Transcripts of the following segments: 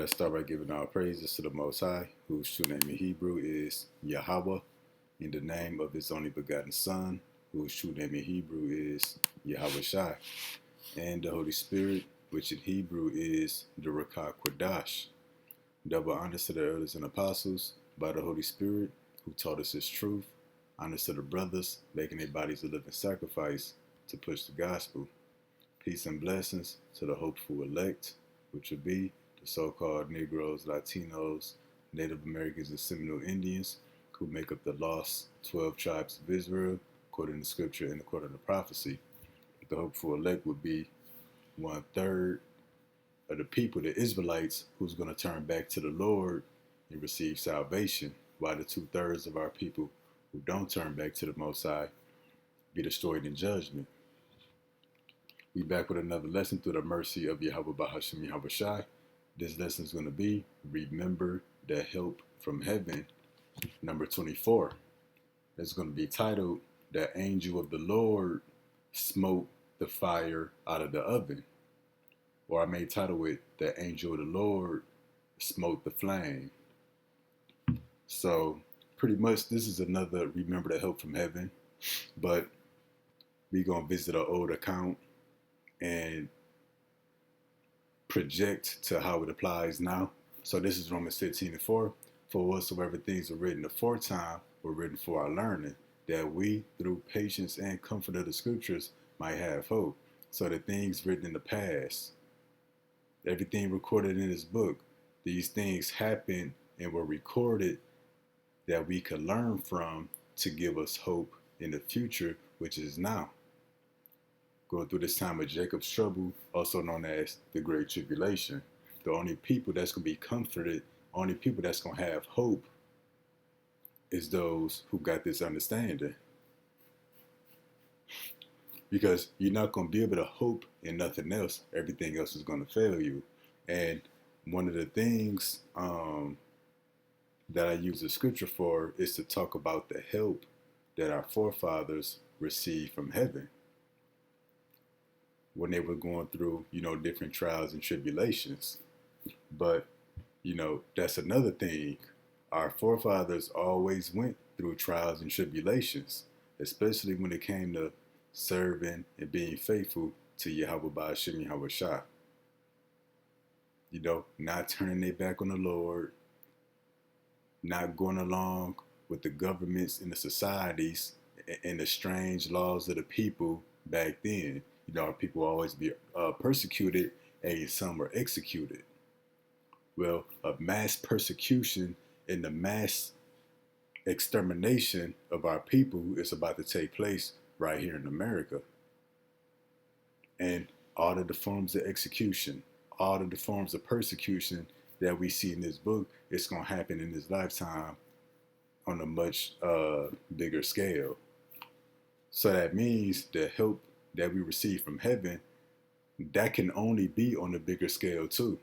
Let's start by giving our praises to the Most High, whose true name in Hebrew is Yahweh, in the name of his only begotten Son, whose true name in Hebrew is Yahweh Shai, and the Holy Spirit, which in Hebrew is the Rakah Quadash. Double honors to the elders and apostles by the Holy Spirit, who taught us his truth. Honors to the brothers, making their bodies a living sacrifice to push the gospel. Peace and blessings to the hopeful elect, which would be the so-called Negroes, Latinos, Native Americans, and Seminole Indians, who make up the lost 12 tribes of Israel, according to scripture and according to prophecy. The hopeful elect would be 1/3 of the people, the Israelites, who's going to turn back to the Lord and receive salvation, while the 2/3 of our people who don't turn back to the Most High be destroyed in judgment. We back with another lesson through the mercy of Yahweh Bahasham Yahweh Shai. This lesson is going to be Remember the Help from Heaven, number 24. It's going to be titled, The Angel of the Lord Smote the Fire Out of the Oven. Or I may title it, The Angel of the Lord Smote the Flame. So pretty much this is another Remember the Help from Heaven, but we're going to visit an old account and project to how it applies now. So this is Romans 15:4. For whatsoever things were written aforetime were written for our learning, that we, through patience and comfort of the scriptures, might have hope. So the things written in the past, everything recorded in this book, these things happened and were recorded that we could learn from to give us hope in the future, which is now. Going through this time of Jacob's trouble, also known as the Great Tribulation. The only people that's going to be comforted, only people that's going to have hope is those who got this understanding. Because you're not going to be able to hope in nothing else. Everything else is going to fail you. And one of the things that I use the scripture for is to talk about the help that our forefathers received from heaven when they were going through, different trials and tribulations. But, that's another thing. Our forefathers always went through trials and tribulations, especially when it came to serving and being faithful to Yahweh Ba'ashem Yahweh Shah. Not turning their back on the Lord, not going along with the governments and the societies and the strange laws of the people back then. People always be persecuted and some were executed. Well, a mass persecution and the mass extermination of our people is about to take place right here in America. And all of the forms of execution, all of the forms of persecution that we see in this book, it's going to happen in this lifetime on a much bigger scale. So that means the help that we receive from heaven, that can only be on a bigger scale too.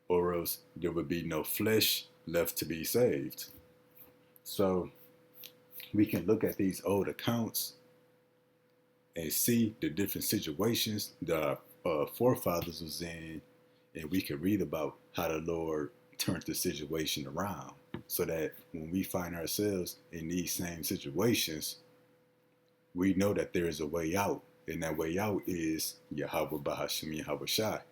Or else there would be no flesh left to be saved. So we can look at these old accounts and see the different situations that our forefathers was in, and we can read about how the Lord turned the situation around, so that when we find ourselves in these same situations, we know that there is a way out, and that way out is Yahweh Bahasham Yahweh Shai.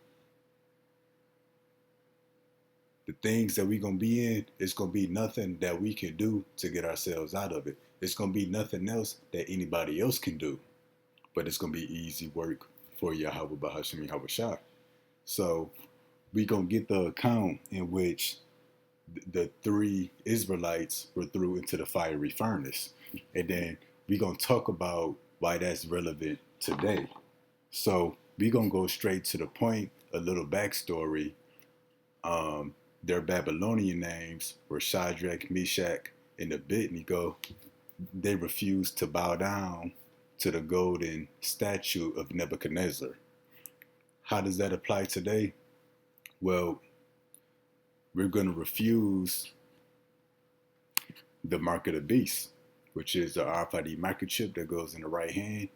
The things that we're going to be in, it's going to be nothing that we can do to get ourselves out of it. It's going to be nothing else that anybody else can do. But it's going to be easy work for Yahweh Bahasham Yahweh Shai. So we're going to get the account in which the 3 Israelites were thrown into the fiery furnace. And then we're going to talk about why that's relevant today. So we're going to go straight to the point, a little backstory. Their Babylonian names were Shadrach, Meshach, and Abednego. They refused to bow down to the golden statue of Nebuchadnezzar. How does that apply today? Well, we're going to refuse the mark of the beast, which is the RFID microchip that goes in the right hand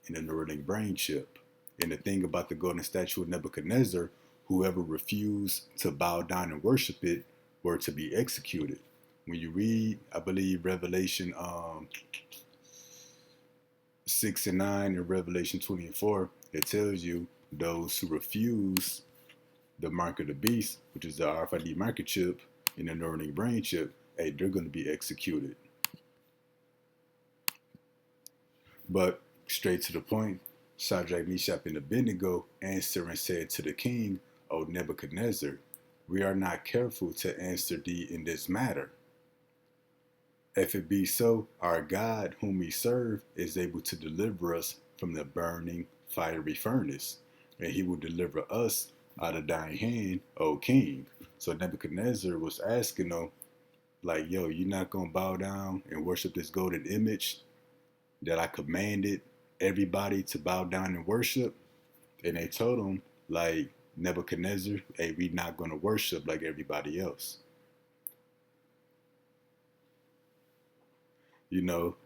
and the Neuralink brain chip. And the thing about the golden statue of Nebuchadnezzar whoever refused to bow down and worship it were to be executed. When you read, I believe, Revelation 6 and 9 and Revelation 20 and 4, it tells you those who refuse the mark of the beast, which is the RFID microchip and the neural brain chip, hey, they're going to be executed. But straight to the point, Shadrach, Meshach, and Abednego answered and said to the king, O Nebuchadnezzar, we are not careful to answer thee in this matter. If it be so, our God, whom we serve, is able to deliver us from the burning fiery furnace, and he will deliver us out of thine hand, O king. So Nebuchadnezzar was asking them, like, yo, you're not going to bow down and worship this golden image that I commanded everybody to bow down and worship? And they told him, like, Nebuchadnezzar, hey, we not going to worship like everybody else. You know,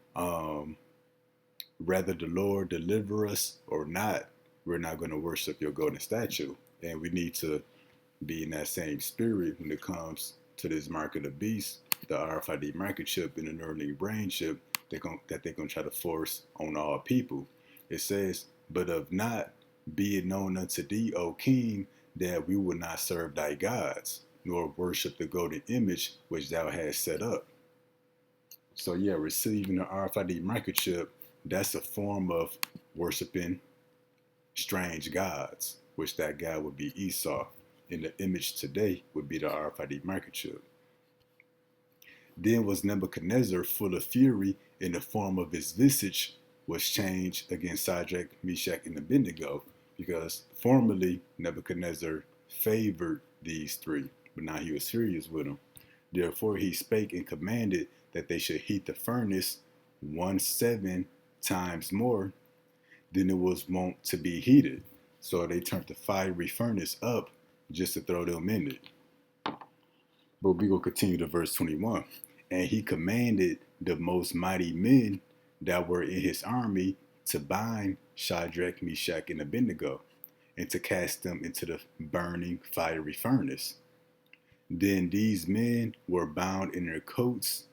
rather the Lord deliver us or not, we're not going to worship your golden statue. And we need to be in that same spirit when it comes to this mark of the beast, the RFID microchip and the neural brain chip that they're going to try to force on all people. It says, but of not be it known unto thee, O king, that we will not serve thy gods, nor worship the golden image which thou hast set up. So yeah, receiving the RFID microchip, that's a form of worshiping strange gods, which that god would be Esau. And the image today would be the RFID microchip. Then was Nebuchadnezzar full of fury, and the form of his visage was changed against Shadrach, Meshach, and Abednego, because formerly Nebuchadnezzar favored these three, but now he was furious with them. Therefore he spake and commanded that they should heat the furnace 17 times more than it was wont to be heated. So they turned the fiery furnace up just to throw them in it. But we will continue to verse 21. And he commanded the most mighty men that were in his army to bind Shadrach, Meshach, and Abednego, and to cast them into the burning fiery furnace. Then these men were bound in their coats,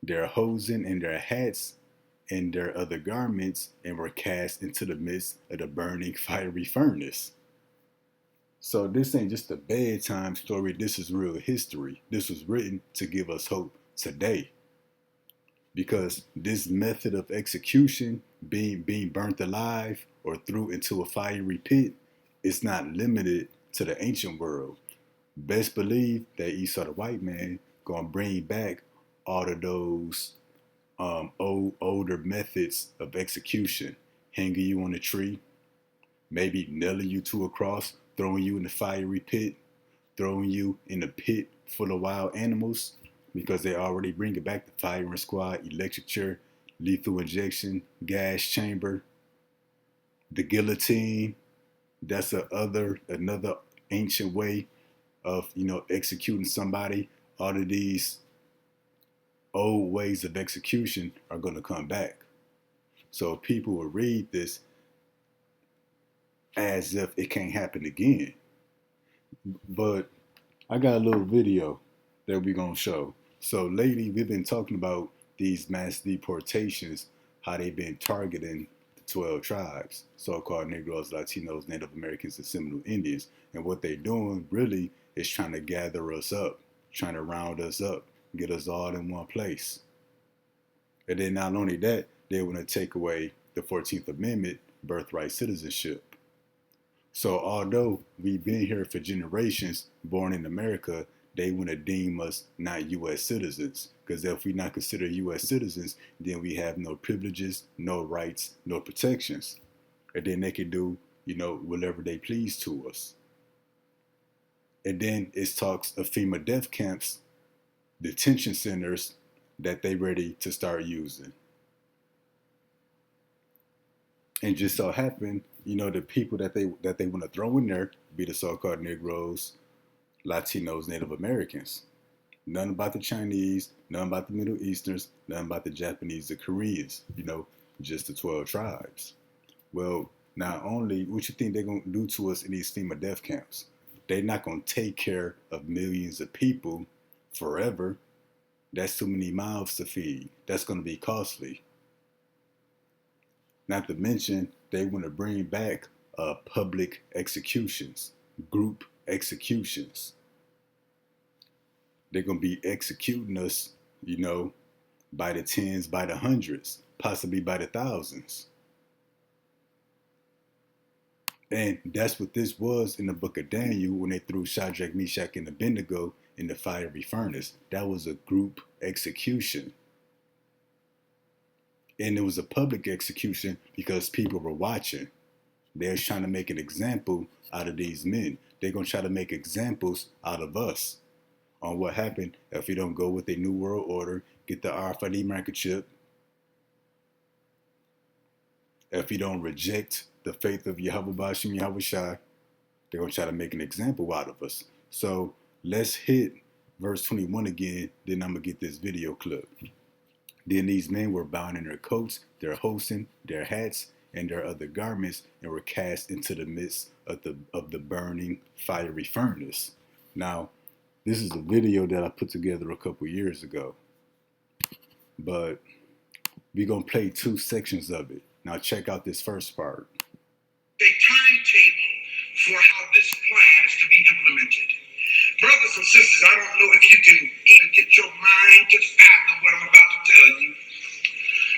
their hosen, and their hats, and their other garments, and were cast into the midst of the burning fiery furnace. So this ain't just a bedtime story. This is real history. This was written to give us hope today. Because this method of execution, being burnt alive or threw into a fiery pit, is not limited to the ancient world. Best believe that Esau the white man gonna bring back all of those older methods of execution, hanging you on a tree, maybe nailing you to a cross, throwing you in the fiery pit, throwing you in a pit full of wild animals, because they already bring it back, the firing squad, electric chair, lethal injection, gas chamber, the guillotine. That's another ancient way of, executing somebody. All of these old ways of execution are going to come back. So people will read this as if it can't happen again. But I got a little video that we're going to show. So lately we've been talking about these mass deportations, how they've been targeting the 12 tribes, so-called Negroes, Latinos, Native Americans, and Seminole Indians. And what they're doing really is trying to gather us up, trying to round us up, get us all in one place. And then not only that, they want to take away the 14th Amendment, birthright citizenship. So although we've been here for generations, born in America, they want to deem us not U.S. citizens. Because if we not considered U.S. citizens, then we have no privileges, no rights, no protections. And then they can do, whatever they please to us. And then it talks of FEMA death camps, detention centers that they ready to start using. And just so happen, the people that they want to throw in there be the so-called Negroes, Latinos, Native Americans. None about the Chinese, none about the Middle Easterns, none about the Japanese, the Koreans, just the 12 tribes. Well, not only, what you think they're going to do to us in these FEMA death camps? They're not going to take care of millions of people forever. That's too many mouths to feed. That's going to be costly. Not to mention, they want to bring back public executions, group executions. They're going to be executing us, by the tens, by the hundreds, possibly by the thousands. And that's what this was in the book of Daniel when they threw Shadrach, Meshach, and Abednego in the fiery furnace. That was a group execution. And it was a public execution because people were watching. They're trying to make an example out of these men. They're going to try to make examples out of us on what happened if we don't go with a new world order, get the RFID microchip, if we don't reject the faith of Yahweh Bashim Yahweh Shai. They're going to try to make an example out of us. So let's hit verse 21 again, then I'm going to get this video clip. Then these men were bound in their coats, their hosen, their hats, and their other garments, and were cast into the midst of the burning fiery furnace. Now, this is a video that I put together a couple years ago, but we're going to play two sections of it. Now check out this first part. A timetable for how this plan is to be implemented. Brothers and sisters, I don't know if you can even get your mind to fathom what I'm about to tell you.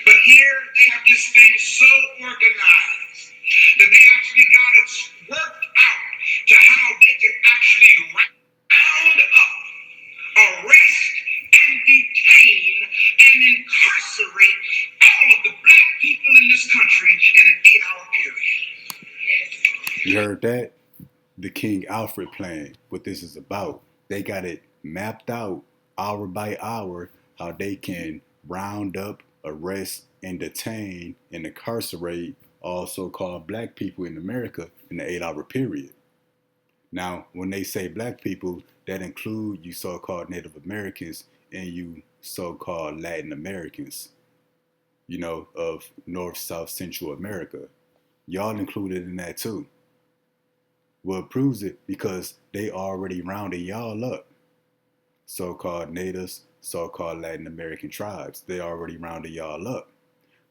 But here they have this thing so organized that they actually got it worked out to how they can actually round up, arrest, and detain and incarcerate all of the black people in this country in an 8-hour period. You heard that? The King Alfred plan, what this is about. They got it mapped out hour by hour how they can round up, arrest, and detain and incarcerate all so-called black people in America in the 8-hour period. Now, when they say black people, that include you so-called Native Americans and you so-called Latin Americans, of North, South, Central America. Y'all included in that too. Well, it proves it because they already rounded y'all up. So-called natives, so-called Latin American tribes, they already rounded y'all up.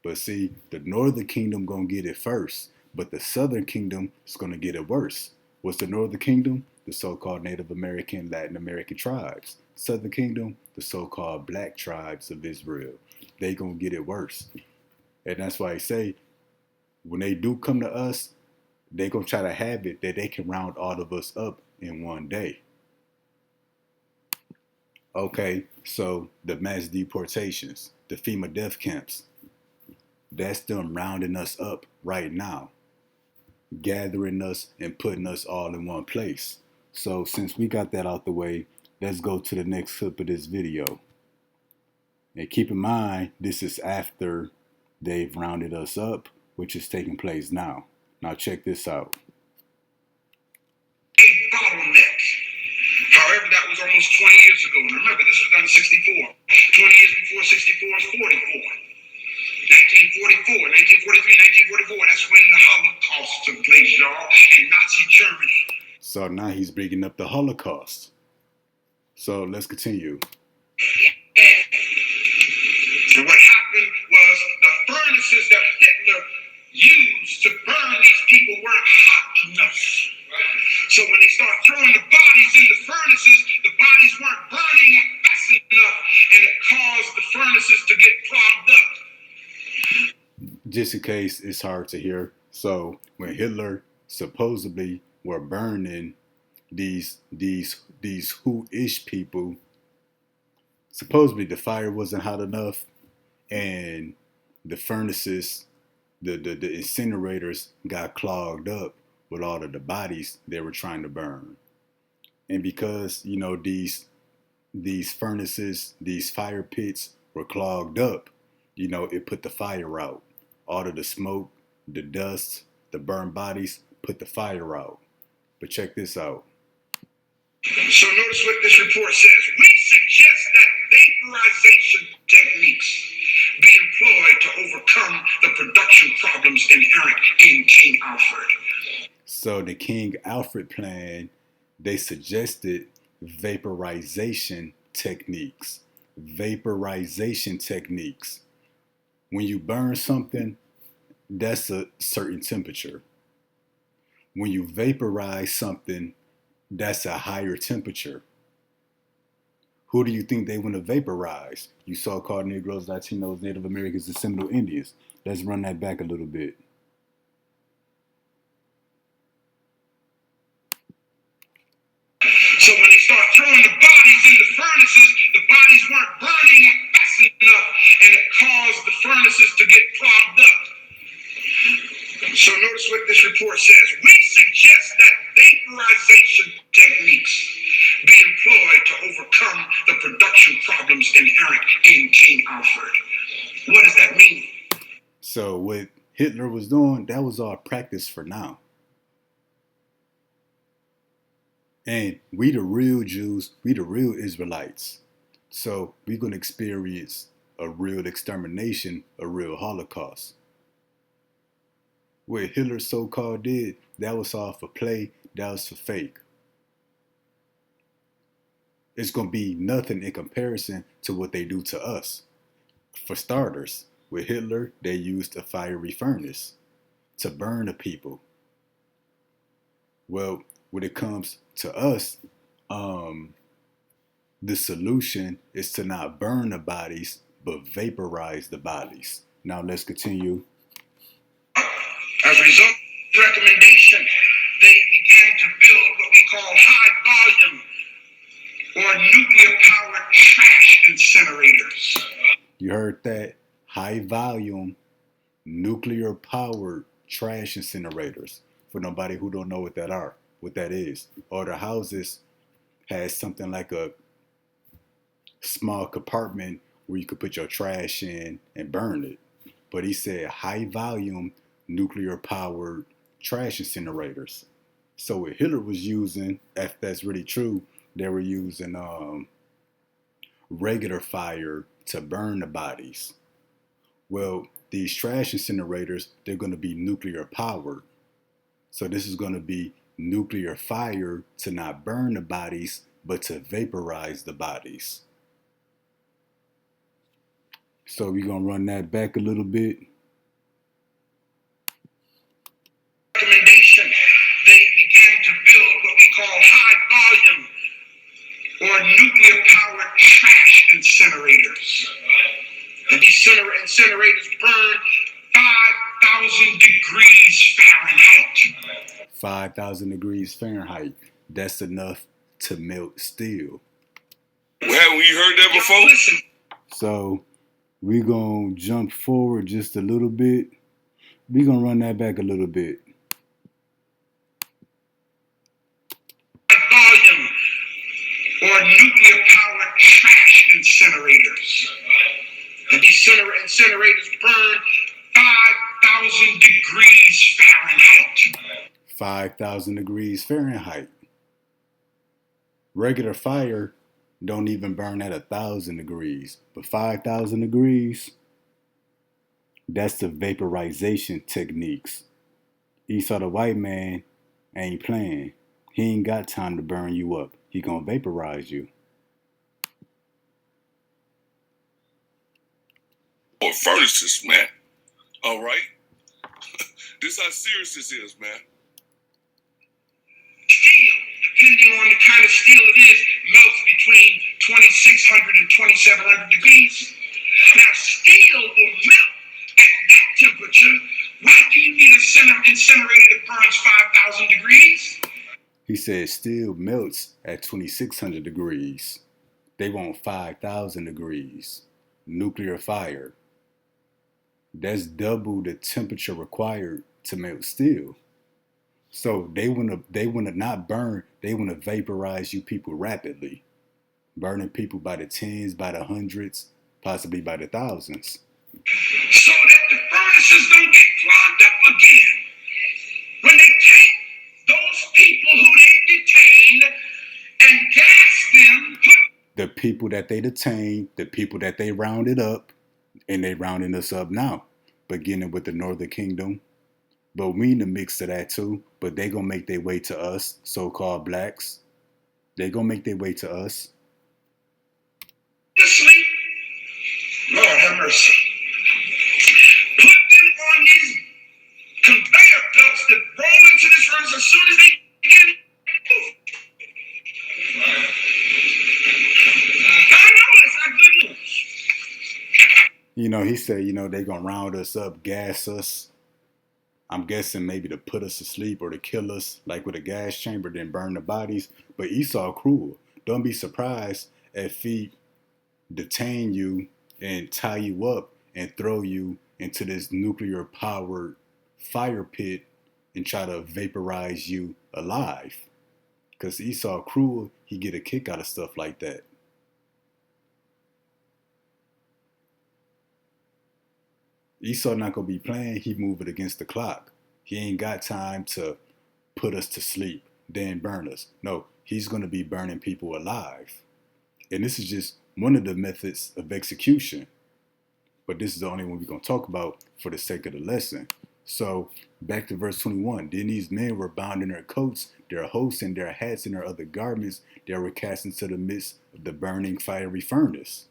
But see, the Northern Kingdom gonna get it first, but the Southern Kingdom is gonna get it worse. What's the Northern Kingdom? The so-called Native American, Latin American tribes. Southern Kingdom, the so-called black tribes of Israel. They gonna get it worse. And that's why I say, when they do come to us, they're going to try to have it that they can round all of us up in one day. Okay, so the mass deportations, the FEMA death camps, that's them rounding us up right now, gathering us and putting us all in one place. So since we got that out the way, let's go to the next clip of this video. And keep in mind, this is after they've rounded us up, which is taking place now. Now check this out. A bottleneck. However, that was almost 20 years ago. And remember, this was done in 64. 20 years before 64 is 44. 1944, 1943, 1944, that's when the Holocaust took place, y'all, in Nazi Germany. So now he's bringing up the Holocaust. So let's continue. And what happened was the furnaces that Hitler used to burn these people weren't hot enough. So when they start throwing the bodies in the furnaces, the bodies weren't burning up fast enough, and it caused the furnaces to get clogged up. Just in case it's hard to hear. So when Hitler supposedly were burning these who-ish people, supposedly the fire wasn't hot enough, and the furnaces, the incinerators got clogged up with all of the bodies they were trying to burn. And because, these furnaces, these fire pits were clogged up, it put the fire out. All of the smoke, the dust, the burned bodies put the fire out. But check this out. So notice what this report says. We suggest that vaporization techniques be employed to overcome the production problems inherent in King Alfred. So the King Alfred plan, They suggested vaporization techniques. Vaporization techniques. When you burn something, that's a certain temperature. When you vaporize something, that's a higher temperature. Who do you think they want to vaporize? You so-called Negroes, Latinos, Native Americans, and Seminole Indians. Let's run that back a little bit. So when they start throwing the bodies in the furnaces, the bodies weren't burning up fast enough, and it caused the furnaces to get clogged up. So notice what this report says. We suggest that vaporization techniques be employed to overcome the production problems inherent in King Alfred. What does that mean? So what Hitler was doing, that was all practice for now. And we the real Jews, we the real Israelites. So we're going to experience a real extermination, a real Holocaust. What Hitler so-called did, that was all for play, that was for fake. It's going to be nothing in comparison to what they do to us. For starters, with Hitler, they used a fiery furnace to burn the people. Well, when it comes to us, the solution is to not burn the bodies, but vaporize the bodies. Now let's continue. As a result of the recommendation, they began to build what we call high volume or nuclear powered trash incinerators. You heard that? High volume, nuclear powered trash incinerators. For nobody who don't know what that is. Or the houses has something like a small compartment where you could put your trash in and burn it. But he said high volume nuclear powered trash incinerators. So what Hitler was using, if that's really true, they were using regular fire to burn the bodies. Well, these trash incinerators, they're going to be nuclear powered. So this is going to be nuclear fire to not burn the bodies, but to vaporize the bodies. So we're going to run that back a little bit. Recommendation, they began to build what we call high volume or nuclear powered trash incinerators. And these incinerators burn 5,000 degrees Fahrenheit. 5,000 degrees Fahrenheit. That's enough to melt steel. Well, we heard that before? Listen. So we're going to jump forward just a little bit. We're going to run that back a little bit. Volume or nuclear powered trash incinerators. And these incinerators burn 5,000 degrees Fahrenheit. 5,000 degrees Fahrenheit. Regular fire don't even burn at 1,000 degrees, but 5,000 degrees, that's the vaporization techniques. Esau the white man ain't playing. He ain't got time to burn you up. He gonna vaporize you. Or furnaces, man. All right. This is how serious this is, man. Steel, depending on the kind of steel it is, melts between 2,600 and 2,700 degrees. Now, steel will melt at that temperature. Why do you need an incinerator that burns 5,000 degrees? He said steel melts at 2,600 degrees. They want 5,000 degrees. Nuclear fire. That's double the temperature required to melt steel. So they wanna not burn, they wanna vaporize you people rapidly. Burning people by the tens, by the hundreds, possibly by the thousands. So that the furnaces don't get clogged up again. When they take those people who they detained and gas them. The people that they detained, the people that they rounded up, and they rounding us up now, beginning with the Northern Kingdom. But we in the mix of that too, but they gonna make their way to us, so-called blacks. They're going to make their way to us. Sleep. Lord have mercy. Put them on these conveyor belts that roll into this furnace as soon as they get it. I know it's not good news. You know, he said, you know, they're going to round us up, gas us. I'm guessing maybe to put us to sleep or to kill us, like with a gas chamber, then burn the bodies. But Esau cruel. Don't be surprised if he detain you and tie you up and throw you into this nuclear powered fire pit and try to vaporize you alive. Because Esau cruel, he get a kick out of stuff like that. Esau not gonna be playing, he move it against the clock. He ain't got time to put us to sleep, then burn us. No, he's gonna be burning people alive. And this is just one of the methods of execution. But this is the only one we're gonna talk about for the sake of the lesson. So back to verse 21. Then these men were bound in their coats, their hosts, and their hats, and their other garments. They were cast into the midst of the burning fiery furnace.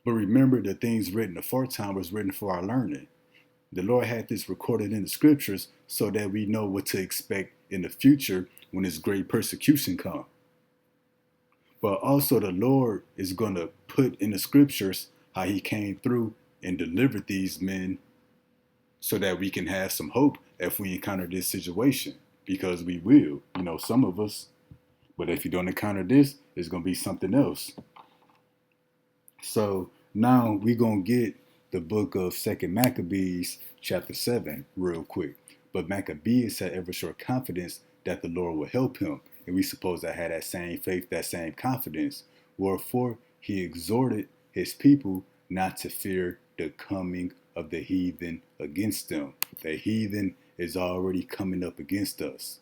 But remember, the things written aforetime was written for our learning. The Lord had this recorded in the scriptures so that we know what to expect in the future when this great persecution comes. But also the Lord is going to put in the scriptures how he came through and delivered these men so that we can have some hope if we encounter this situation. Because we will, you know, some of us. But if you don't encounter this, it's going to be something else. So now we're going to get the book of 2 Maccabees chapter 7 real quick. But Maccabees had ever sure confidence that the Lord will help him. And we suppose to have that same faith, that same confidence. Wherefore he exhorted his people not to fear the coming of the heathen against them. The heathen is already coming up against us.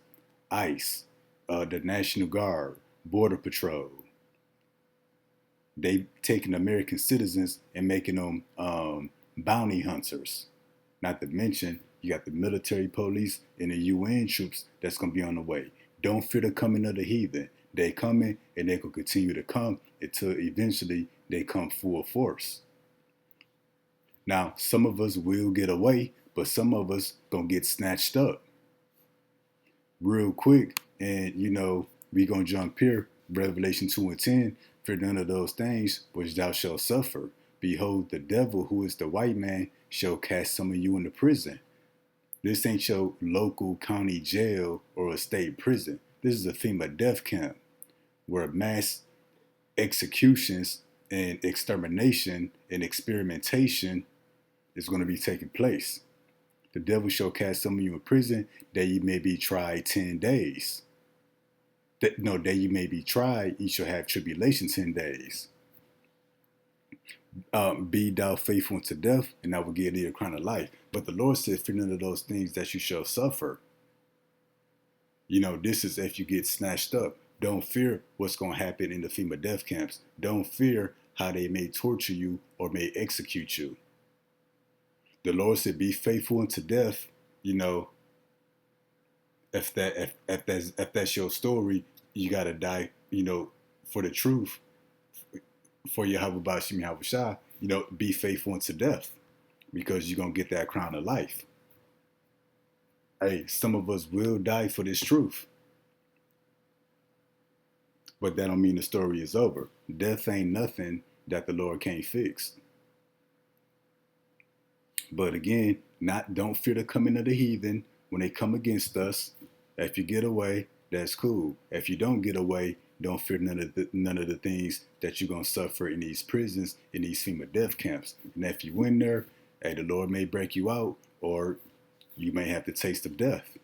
ICE, the National Guard, Border Patrol. They taking American citizens and making them bounty hunters. Not to mention, you got the military police and the UN troops that's going to be on the way. Don't fear the coming of the heathen. They coming and they will continue to come until eventually they come full force. Now, some of us will get away, but some of us going to get snatched up real quick. And, you know, we going to jump here, Revelation 2 and 10. For none of those things which thou shalt suffer. Behold, the devil, who is the white man, shall cast some of you into prison. This ain't your local county jail or a state prison. This is a FEMA death camp where mass executions and extermination and experimentation is going to be taking place. The devil shall cast some of you in prison that ye may be tried 10 days. That you may be tried, ye shall have tribulation 10 days. Be thou faithful unto death, and I will give thee a crown of life. But the Lord said, fear none of those things that you shall suffer. You know, this is if you get snatched up. Don't fear what's going to happen in the FEMA death camps. Don't fear how they may torture you or may execute you. The Lord said, be faithful unto death. You know, if that's your story, you gotta die, you know, for the truth, for Yahweh Bashim Yahweh Shah, you know, be faithful unto death, because you're gonna get that crown of life. Hey, some of us will die for this truth, but that don't mean the story is over. Death ain't nothing that the Lord can't fix. But again, don't fear the coming of the heathen when they come against us. If you get away, that's cool. If you don't get away, don't fear none of the things that you're going to suffer in these prisons, in these FEMA death camps. And if you win there, hey, the Lord may break you out, or you may have the taste of death.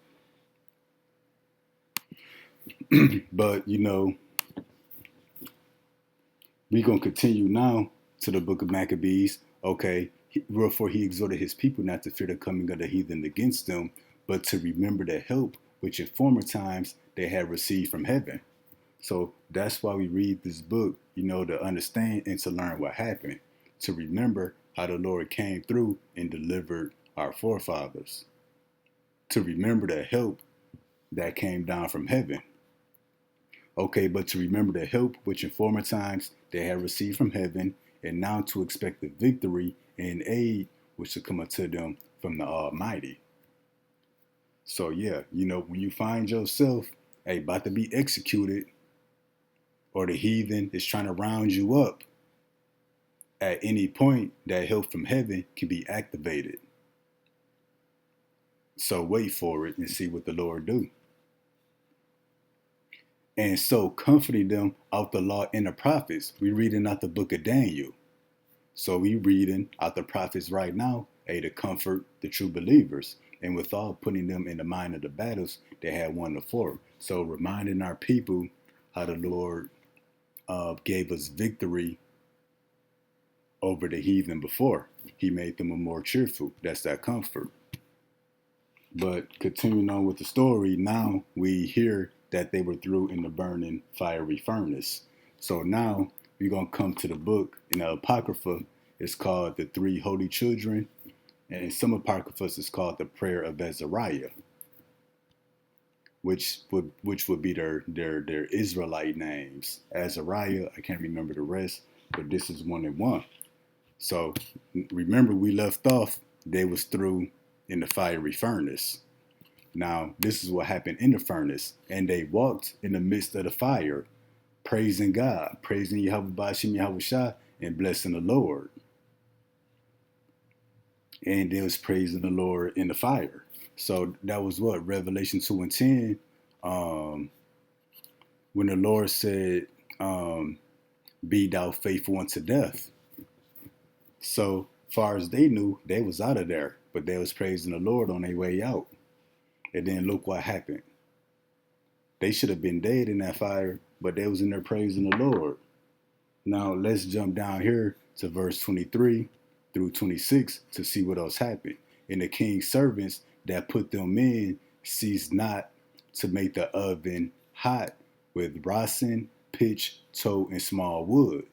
But, you know, we're going to continue now to the book of Maccabees. Okay, wherefore he exhorted his people not to fear the coming of the heathen against them, but to remember the help which in former times they had received from heaven. So that's why we read this book, you know, to understand and to learn what happened, to remember how the Lord came through and delivered our forefathers, to remember the help that came down from heaven. Okay, but to remember the help which in former times they had received from heaven, and now to expect the victory and aid which should come unto them from the Almighty. So yeah, when you find yourself, hey, about to be executed, or the heathen is trying to round you up, at any point that help from heaven can be activated. So wait for it and see what the Lord do. And so comforting them out the law and the prophets. We reading out the book of Daniel. So we reading out the prophets right now, to comfort the true believers. And withal putting them in the mind of the battles they had won before. So reminding our people how the Lord gave us victory over the heathen before. He made them more cheerful. That's that comfort. But continuing on with the story, now we hear that they were threw in the burning fiery furnace. So now we're going to come to the book in the Apocrypha. It's called The Three Holy Children. And in some Apocryphas, it's called the Prayer of Azariah, which would be their Israelite names. Azariah, I can't remember the rest, but this is one and one. So remember, we left off, they was through in the fiery furnace. Now, this is what happened in the furnace. And they walked in the midst of the fire, praising God, praising Yahweh Bashim Yahweh Shah, and blessing the Lord. And they was praising the Lord in the fire. So that was what? Revelation 2 and 10. When the Lord said, be thou faithful unto death. So far as they knew, they was out of there. But they was praising the Lord on their way out. And then look what happened. They should have been dead in that fire, but they was in there praising the Lord. Now let's jump down here to verse 23 through 26 to see what else happened. And the king's servants that put them in ceased not to make the oven hot with rosin, pitch, tow, and small wood.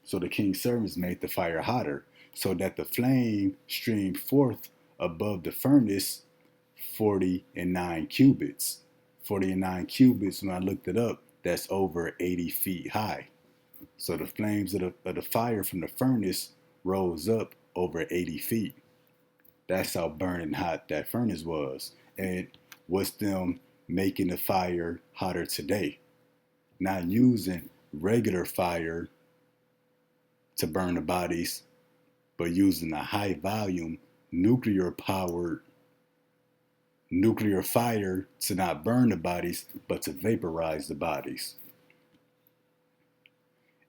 So the king's servants made the fire hotter, so that the flame streamed forth above the furnace 49 cubits. 49 cubits, when I looked it up, that's over 80 feet high. So the flames of the fire from the furnace rose up over 80 feet. That's how burning hot that furnace was. And what's them making the fire hotter today? Not using regular fire to burn the bodies, but using a high volume nuclear fire to not burn the bodies, but to vaporize the bodies.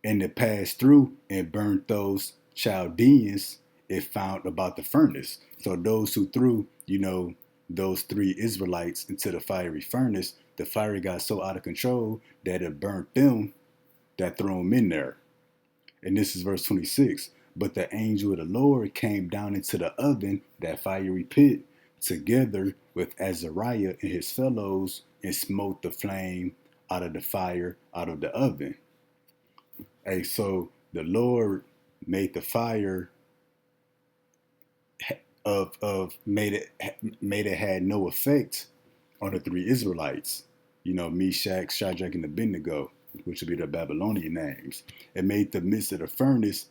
And it passed through and burnt those Chaldeans it found about the furnace. So those who threw, those three Israelites into the fiery furnace, the fire got so out of control that it burnt them that threw them in there. And this is verse 26. But the angel of the Lord came down into the oven, that fiery pit, together with Azariah and his fellows, and smote the flame out of the fire out of the oven. Hey, so the Lord made the fire made it had no effect on the three Israelites. Meshach, Shadrach, and Abednego, which would be the Babylonian names. It made the midst of the furnace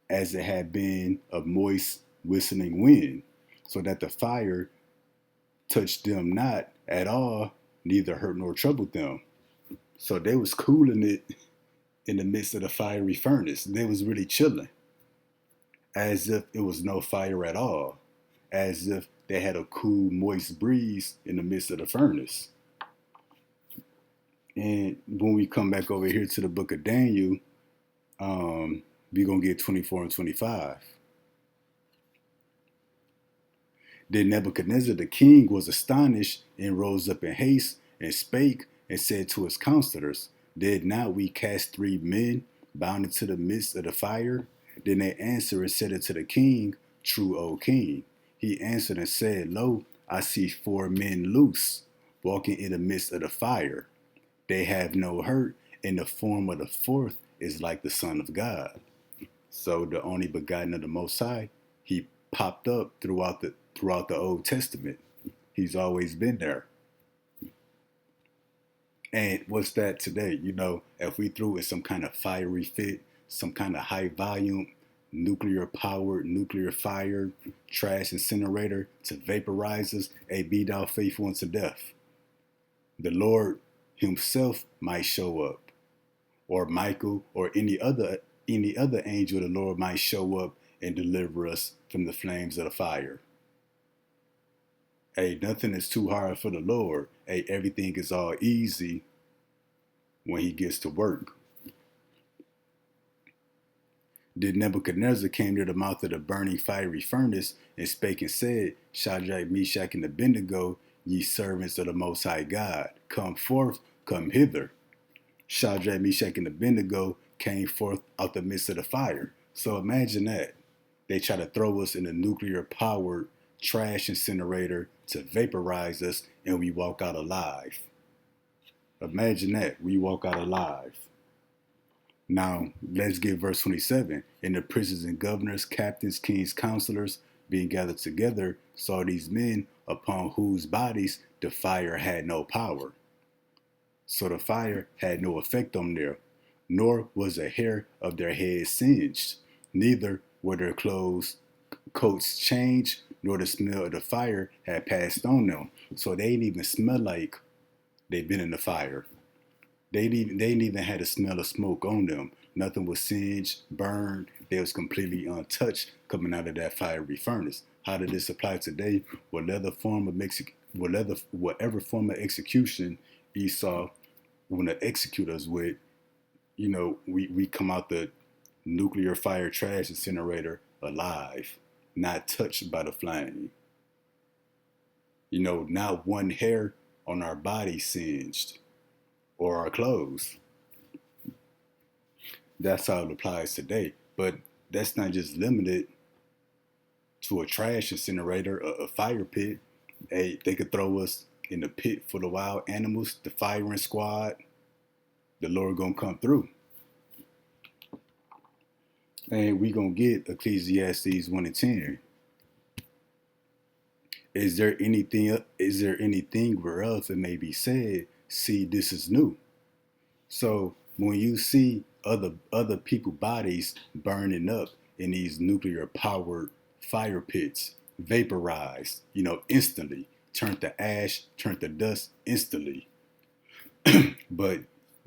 as it had been a moist, whistling wind, so that the fire touched them not at all, neither hurt nor troubled them. So they was cooling it in the midst of the fiery furnace. They was really chilling, as if it was no fire at all, as if they had a cool, moist breeze in the midst of the furnace. And when we come back over here to the book of Daniel, we're going to get 24 and 25. Then Nebuchadnezzar the king was astonished and rose up in haste and spake and said to his counselors, did not we cast 3 men bound into the midst of the fire? Then they answered and said unto the king, true, O king. He answered and said, lo, I see 4 men loose, walking in the midst of the fire. They have no hurt, and the form of the 4th is like the Son of God. So the only begotten of the Most High, he popped up throughout the Old Testament. He's always been there. And what's that today? You know, if we threw in some kind of fiery fit, some kind of high volume, nuclear powered, nuclear fire, trash incinerator to vaporize us, a be thou faithful unto death. The Lord himself might show up, or Michael or any other angel of the Lord might show up and deliver us from the flames of the fire. Hey, nothing is too hard for the Lord. Hey, everything is all easy when he gets to work. Then Nebuchadnezzar came to the mouth of the burning fiery furnace and spake and said, Shadrach, Meshach, and Abednego, ye servants of the Most High God, come forth, come hither. Shadrach, Meshach, and Abednego came forth out the midst of the fire. So imagine that. They try to throw us in a nuclear powered trash incinerator to vaporize us, and we walk out alive. Imagine that. We walk out alive. Now, let's get verse 27. And the princes and governors, captains, kings, counselors, being gathered together, saw these men upon whose bodies the fire had no power. So the fire had no effect on them, nor was a hair of their heads singed, neither were their coats changed, nor the smell of the fire had passed on them. So they didn't even smell like they'd been in the fire. They didn't even had a smell of smoke on them. Nothing was singed, burned. They was completely untouched coming out of that fiery furnace. How did this apply today? Whatever form of execution Esau want to execute us with, we come out the nuclear fire trash incinerator alive, not touched by the flame. Not one hair on our body singed or our clothes. That's how it applies today. But that's not just limited to a trash incinerator, a fire pit. Hey, they could throw us in a pit full of wild animals, the firing squad. The Lord gonna come through. And we gonna get Ecclesiastes 1 and 10. Is there anything whereof it may be said, see, this is new? So when you see other people bodies burning up in these nuclear powered fire pits, vaporized, instantly, turned to ash, turned to dust instantly. But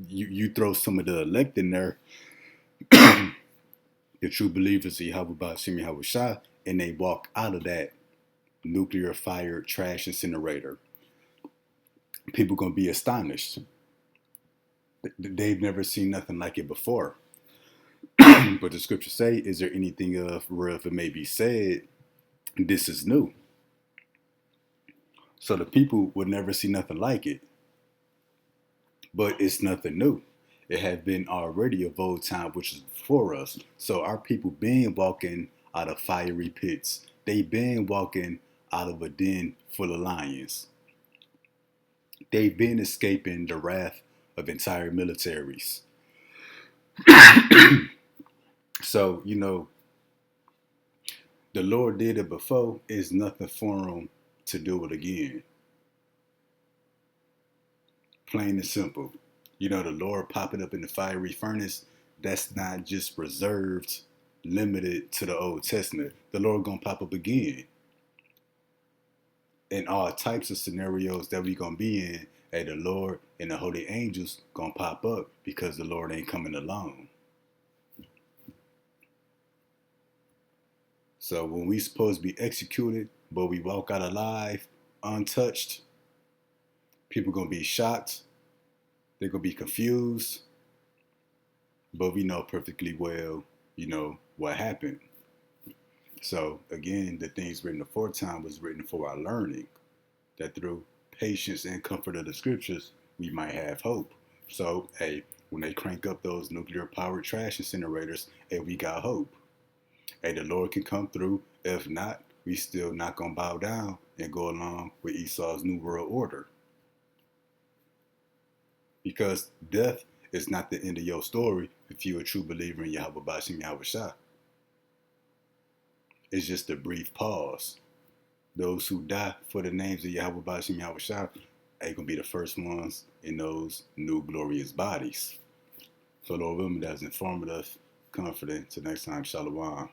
you throw some of the elect in there, the true believers of Yahweh Ba'Shem Yahweh Shah, and they walk out of that nuclear fire trash incinerator. People gonna be astonished. They've never seen nothing like it before. But the scriptures say, is there anything of whereof it may be said, this is new? So the people would never see nothing like it. But it's nothing new. It had been already of old time, which is before us. So our people been walking out of fiery pits. They been walking out of a den full of lions. They've been escaping the wrath of entire militaries. So, the Lord did it before. It's nothing for him to do it again. Plain and simple. The Lord popping up in the fiery furnace, that's not just reserved, limited to the Old Testament. The Lord gonna pop up again in all types of scenarios that we gonna be in. Hey, the Lord and the holy angels gonna pop up because the Lord ain't coming alone. So when we supposed to be executed, but we walk out alive, untouched, people gonna be shocked. They're gonna be confused. But we know perfectly well, what happened. So again, the things written aforetime was written for our learning, that through patience and comfort of the scriptures, we might have hope. So, hey, when they crank up those nuclear powered trash incinerators, hey, we got hope. Hey, the Lord can come through. If not, we still not gonna bow down and go along with Esau's new world order. Because death is not the end of your story if you're a true believer in Yahweh Ba'Shem Yahweh Shah. It's just a brief pause. Those who die for the names of Yahweh Ba'Shem Yahweh Shah, ain't gonna be the first ones in those new glorious bodies. So Lord willing, that's informative, comforting. Till next time, Shalom.